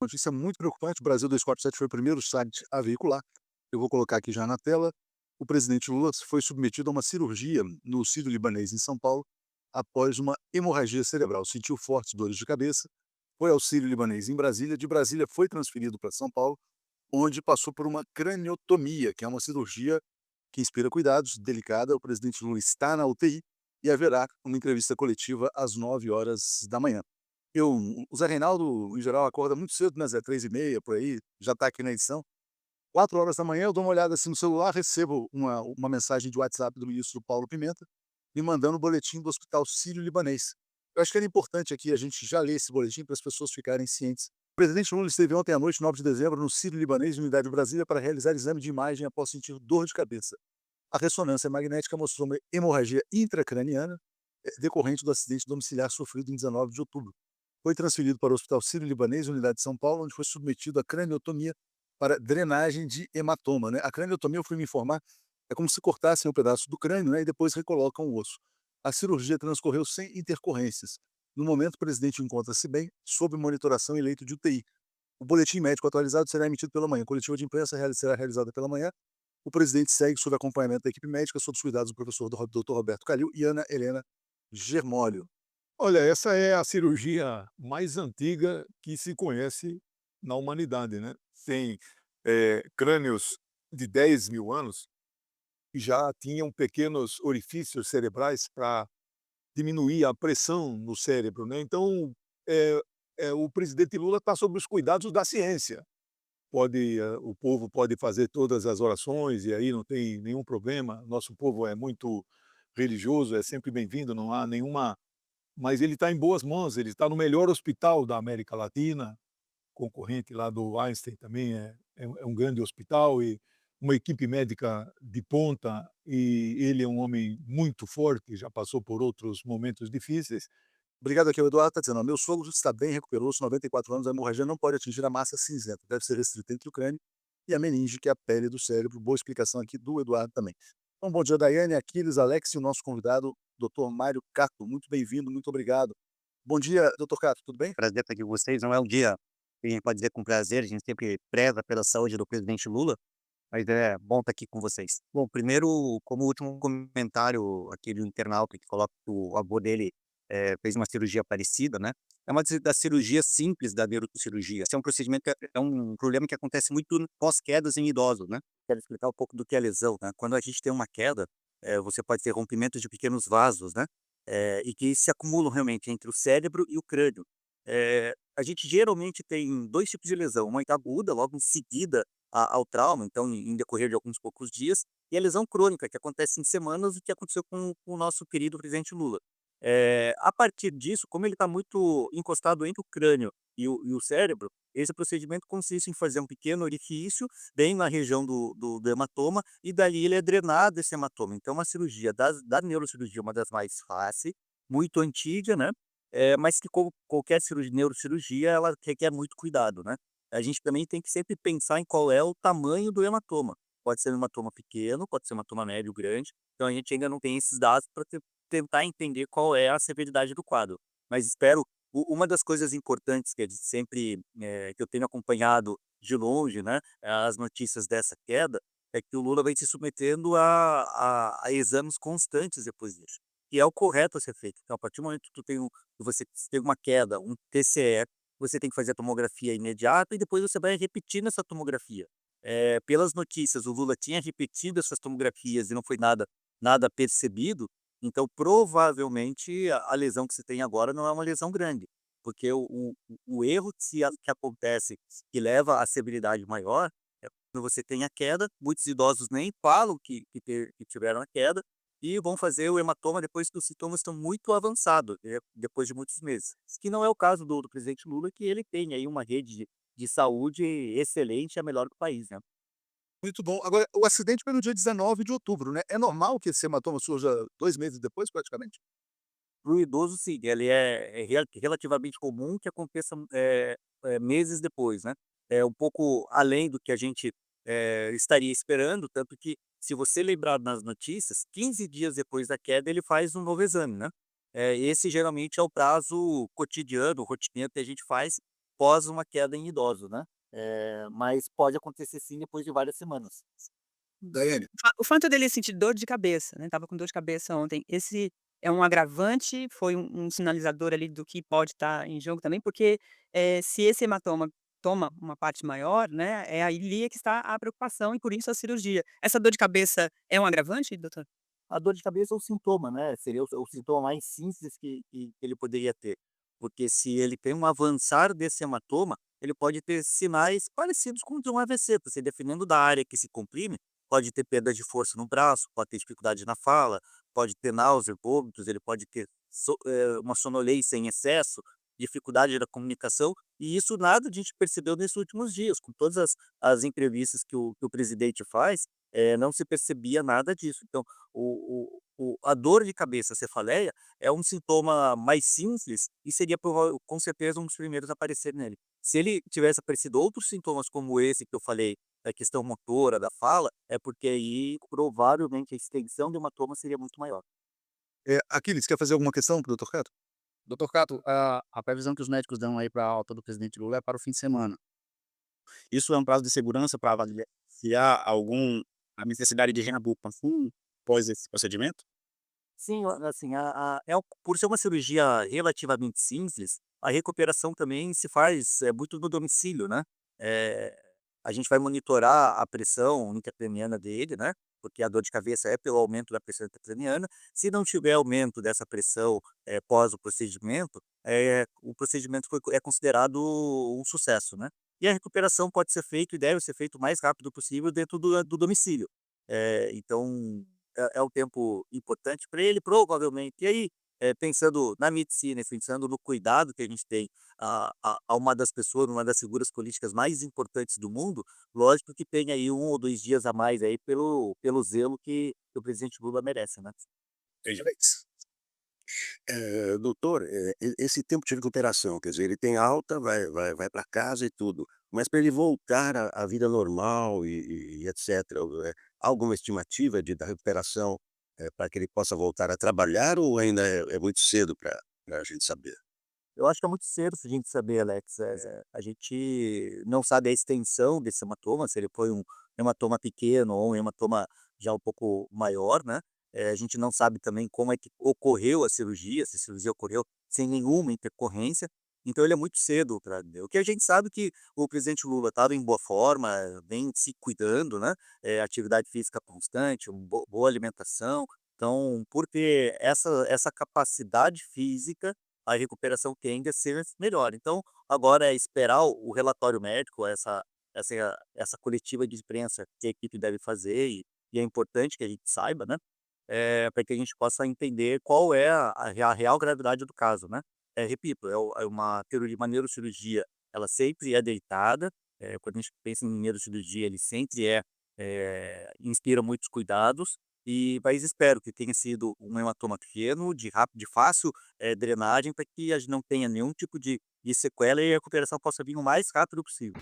Notícia muito preocupante, o Brasil 247 foi o primeiro site a veicular. Eu vou colocar aqui já na tela. O presidente Lula foi submetido a uma cirurgia no Sírio-Libanês, em São Paulo, após uma hemorragia cerebral. Sentiu fortes dores de cabeça, foi ao Sírio-Libanês em Brasília, de Brasília foi transferido para São Paulo, onde passou por uma craniotomia, que é uma cirurgia que inspira cuidados, delicada. O presidente Lula está na UTI e haverá uma entrevista coletiva às 9 horas da manhã. O Zé Reinaldo, em geral, acorda muito cedo, né, Zé? 3h30, por aí, já está aqui na edição. 4 horas da manhã, eu dou uma olhada assim no celular, recebo uma mensagem de WhatsApp do ministro Paulo Pimenta, me mandando o boletim do Hospital Sírio-Libanês. Eu acho que era importante aqui a gente já ler esse boletim para as pessoas ficarem cientes. O presidente Lula esteve ontem à noite, 9 de dezembro, no Sírio-Libanês, em Unidade de Brasília, para realizar exame de imagem após sentir dor de cabeça. A ressonância magnética mostrou uma hemorragia intracraniana decorrente do acidente domiciliar sofrido em 19 de outubro. Foi transferido para o Hospital Sírio-Libanês, unidade de São Paulo, onde foi submetido à craniotomia para drenagem de hematoma, né? A craniotomia, eu fui me informar, é como se cortassem um pedaço do crânio, né, e depois recolocam o osso. A cirurgia transcorreu sem intercorrências. No momento, o presidente encontra-se bem, sob monitoração e leito de UTI. O boletim médico atualizado será emitido pela manhã. A coletiva de imprensa será realizada pela manhã. O presidente segue sob acompanhamento da equipe médica, sob os cuidados do professor Dr. Roberto Calil e Ana Helena Germólio. Olha, essa é a cirurgia mais antiga que se conhece na humanidade, né. Tem, crânios de 10.000 anos que já tinham pequenos orifícios cerebrais para diminuir a pressão no cérebro, né. Então, eh o presidente Lula está sob os cuidados da ciência. O povo pode fazer todas as orações e aí não tem nenhum problema. Nosso povo é muito religioso, é sempre bem-vindo, não há nenhuma, mas ele está em boas mãos, ele está no melhor hospital da América Latina, concorrente lá do Einstein também, é um grande hospital e uma equipe médica de ponta, e ele é um homem muito forte, já passou por outros momentos difíceis. Obrigado aqui, o Eduardo está dizendo, ó, meu sogro está bem, recuperou-se, 94 anos, a hemorragia não pode atingir a massa cinzenta, deve ser restrita entre o crânio e a meninge, que é a pele do cérebro. Boa explicação aqui do Eduardo também. Então, bom dia, Daiane, Aquiles, Alex e o nosso convidado, Dr. Mário Cato. Muito bem-vindo, muito obrigado. Bom dia, doutor Cato, tudo bem? Prazer estar aqui com vocês. Não é um dia que a gente pode dizer com prazer, a gente sempre preza pela saúde do presidente Lula, mas é bom estar aqui com vocês. Bom, primeiro, como último comentário aqui do internauta que coloca que o avô dele fez uma cirurgia parecida, né? É uma das cirurgias simples da neurocirurgia. Esse é um procedimento é um problema que acontece muito pós-quedas em idosos, né? Quero explicar um pouco do que é lesão, né? Quando a gente tem uma queda, você pode ter rompimento de pequenos vasos, né? E que se acumulam realmente entre o cérebro e o crânio. A gente geralmente tem 2 tipos de lesão, uma aguda, logo em seguida ao trauma, então em decorrer de alguns poucos dias, e a lesão crônica, que acontece em semanas, o que aconteceu com o nosso querido presidente Lula. A partir disso, como ele está muito encostado entre o crânio e o cérebro, esse procedimento consiste em fazer um pequeno orifício bem na região do hematoma, e dali ele é drenado esse hematoma. Então uma cirurgia da neurocirurgia, uma das mais fáceis, muito antiga, né, mas que como qualquer neurocirurgia, ela requer muito cuidado, né. A gente também tem que sempre pensar em qual é o tamanho do hematoma. Pode ser um hematoma pequeno, pode ser um hematoma médio, grande, então a gente ainda não tem esses dados para tentar entender qual é a severidade do quadro. Mas espero uma das coisas importantes que a gente sempre, que eu tenho acompanhado de longe, né, as notícias dessa queda, é que o Lula vem se submetendo a exames constantes depois disso, que é o correto a ser feito. Então, a partir do momento que você tem uma queda, um TCE, você tem que fazer a tomografia imediata e depois você vai repetir nessa tomografia. Pelas notícias, o Lula tinha repetido essas tomografias e não foi nada percebido, então provavelmente a lesão que você tem agora não é uma lesão grande, porque o erro que acontece, que leva à severidade maior, é quando você tem a queda. Muitos idosos nem falam que tiveram a queda, e vão fazer o hematoma depois que os sintomas estão muito avançados, depois de muitos meses. Que não é o caso do presidente Lula, que ele tem aí uma rede de saúde excelente, a melhor do país, né. Muito bom. Agora, o acidente foi no dia 19 de outubro, né? É normal que esse hematoma surja 2 meses depois, praticamente? Para o idoso, sim, ele é relativamente comum que aconteça, meses depois, né. É um pouco além do que a gente, estaria esperando, tanto que, se você lembrar nas notícias, 15 dias depois da queda ele faz um novo exame, né. Esse geralmente é o prazo cotidiano, rotineiro que a gente faz, pós uma queda em idosos, né. Mas pode acontecer sim depois de várias semanas. Daiane, O fato dele sentir dor de cabeça, né, estava com dor de cabeça ontem, esse é um agravante? Foi um sinalizador ali do que pode estar em jogo também? Porque, se esse hematoma toma uma parte maior, né, é ali é que está a preocupação e por isso a cirurgia. Essa dor de cabeça é um agravante, doutor? A dor de cabeça é o sintoma, né, seria o sintoma mais simples que ele poderia ter, porque se ele tem um avançar desse hematoma, ele pode ter sinais parecidos com o de um AVC, você dependendo da área que se comprime, pode ter perda de força no braço, pode ter dificuldade na fala, pode ter náusea, vômitos, ele pode ter uma sonolência em excesso, dificuldade da comunicação, e isso nada a gente percebeu nesses últimos dias, com todas as entrevistas que o presidente faz, não se percebia nada disso. Então a dor de cabeça, a cefaleia, é um sintoma mais simples e seria com certeza um dos primeiros a aparecer nele. Se ele tivesse aparecido outros sintomas como esse que eu falei, da questão motora, da fala, é porque aí provavelmente a extensão do hematoma seria muito maior. Aquiles, quer fazer alguma questão para o Dr. Cato? Doutor Cato, a previsão que os médicos dão aí para a alta do presidente Lula é para o fim de semana. Isso é um prazo de segurança para avaliar se há a necessidade de reabrupto após esse procedimento? Sim, assim, por ser uma cirurgia relativamente simples, a recuperação também se faz, muito no domicílio, né. Eh, a gente vai monitorar a pressão intracraniana dele, né, porque a dor de cabeça é pelo aumento da pressão intracraniana. Se não tiver aumento dessa pressão, pós o procedimento é considerado um sucesso, né. E a recuperação pode ser feito e deve ser feito o mais rápido possível dentro do domicílio. Então é um tempo importante para ele, provavelmente. E aí, pensando na medicina e pensando no cuidado que a gente tem a uma das pessoas, uma das figuras políticas mais importantes do mundo, lógico que tem aí 1 ou 2 dias a mais aí pelo zelo que o presidente Lula merece, né. Entendi. Doutor, esse tempo de recuperação, quer dizer, ele tem alta, vai para casa e tudo, mas para ele voltar à vida normal e etcétera, há alguma estimativa da recuperação, para que ele possa voltar a trabalhar ou ainda é muito cedo para a gente saber? Eu acho que é muito cedo para a gente saber, Alex. A gente não sabe a extensão desse hematoma, se ele foi um hematoma pequeno ou um hematoma já um pouco maior, né? A gente não sabe também como é que ocorreu a cirurgia, se a cirurgia ocorreu sem nenhuma intercorrência. Então ele é muito cedo para. O que a gente sabe é que o presidente Lula estava em boa forma, vem se cuidando, né? Atividade física constante, boa alimentação. Então, por ter essa capacidade física, a recuperação tende a ser melhor. Então, agora é esperar o relatório médico, essa essa coletiva de imprensa que a equipe deve fazer e é importante que a gente saiba, né, para que a gente possa entender qual é a real gravidade do caso, né. Repito, é uma uma neurocirurgia, ela sempre é deitada, quando a gente pensa em neurocirurgia, ele sempre inspira muitos cuidados, mas espero que tenha sido um hematoma pequeno, de fácil, drenagem, para que a gente não tenha nenhum tipo de sequela e a recuperação possa vir o mais rápido possível.